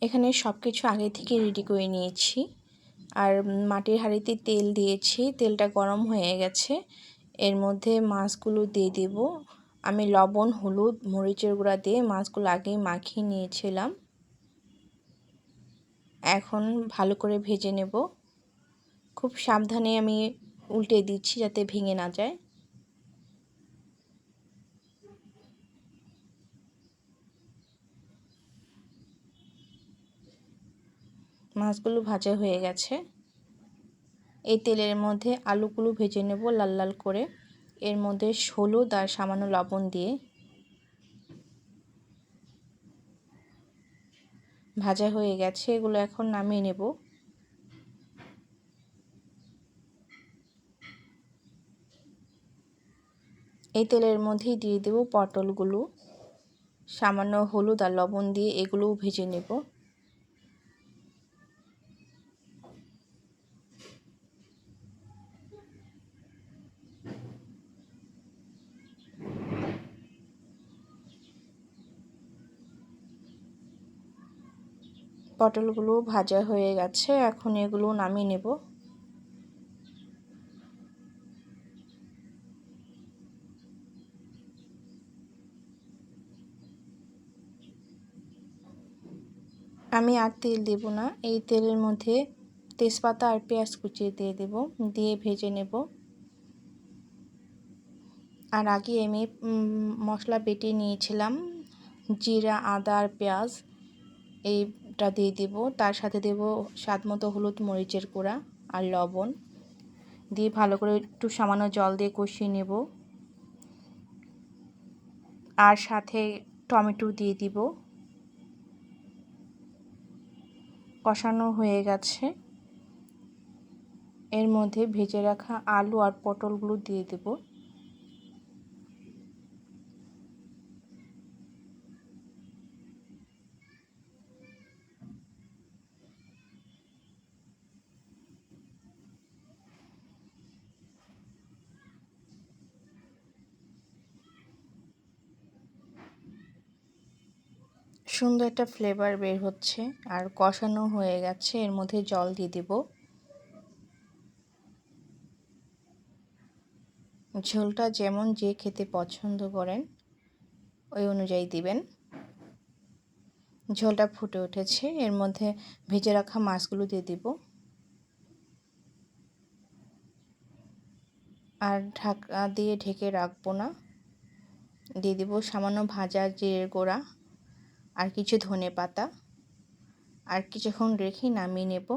এখানে সব কিছু আগে থেকে রেডি করে নিয়েছি। আর মাটির হাঁড়িতে তেল দিয়েছি, তেলটা গরম হয়ে গেছে। এর মধ্যে মাছগুলো দিয়ে দেব। আমি লবণ, হলুদ, মরিচের গুঁড়া দিয়ে মাছগুলো আগেই মাখিয়ে নিয়েছিলাম। এখন ভালো করে ভেজে নেব। খুব সাবধানে আমি উল্টে দিচ্ছি যাতে ভেঙে না যায়। মাছগুলো ভাজা হয়ে গেছে। এই তেলের মধ্যে আলুগুলো ভেজে নেব লাল লাল করে। এর মধ্যে হলুদ আর সামান্য লবণ দিয়ে ভাজা হয়ে গেছে। এগুলো এখন নামিয়ে নেব। এই তেলের মধ্যেই দিয়ে দেব পটলগুলো। সামান্য হলুদ আর লবণ দিয়ে এগুলোও ভেজে নেব। পটলগুলো ভাজা হয়ে গেছে, এখন এগুলো নামিয়ে নেব। আমি আর তেল দেব না, এই তেলের মধ্যে তেজপাতা আর পেঁয়াজ কুচিয়ে দিয়ে দেব, দিয়ে ভেজে নেব। আর আগে আমি মশলা বেটে নিয়েছিলাম, জিরা, আদা আর পেঁয়াজ, এইটা দিয়ে দেব। তার সাথে দেব স্বাদ মতো হলুদ, মরিচের গুঁড়া আর লবণ দিয়ে ভালো করে একটু সামান্য জল দিয়ে কষিয়ে নেব। আর সাথে টমেটো দিয়ে দিব। কষানো হয়ে গেছে। এর মধ্যে ভেজে রাখা আলু আর পটলগুলো দিয়ে দেব। সুন্দর একটা ফ্লেভার বের হচ্ছে আর কষানো হয়ে গেছে। এর মধ্যে জল দিয়ে দেব। ঝোলটা যেমন যে খেতে পছন্দ করেন ওই অনুযায়ী দিবেন। ঝোলটা ফুটে উঠেছে, এর মধ্যে ভেজে রাখা মাছগুলো দিয়ে দিব। আর ঢাকা দিয়ে ঢেকে রাখবো না। দিয়ে দিব সামান্য ভাজা জিরের গুঁড়া আর কিছু ধনেপাতা। আর কিছুক্ষণ রেখে নামিয়ে নেব।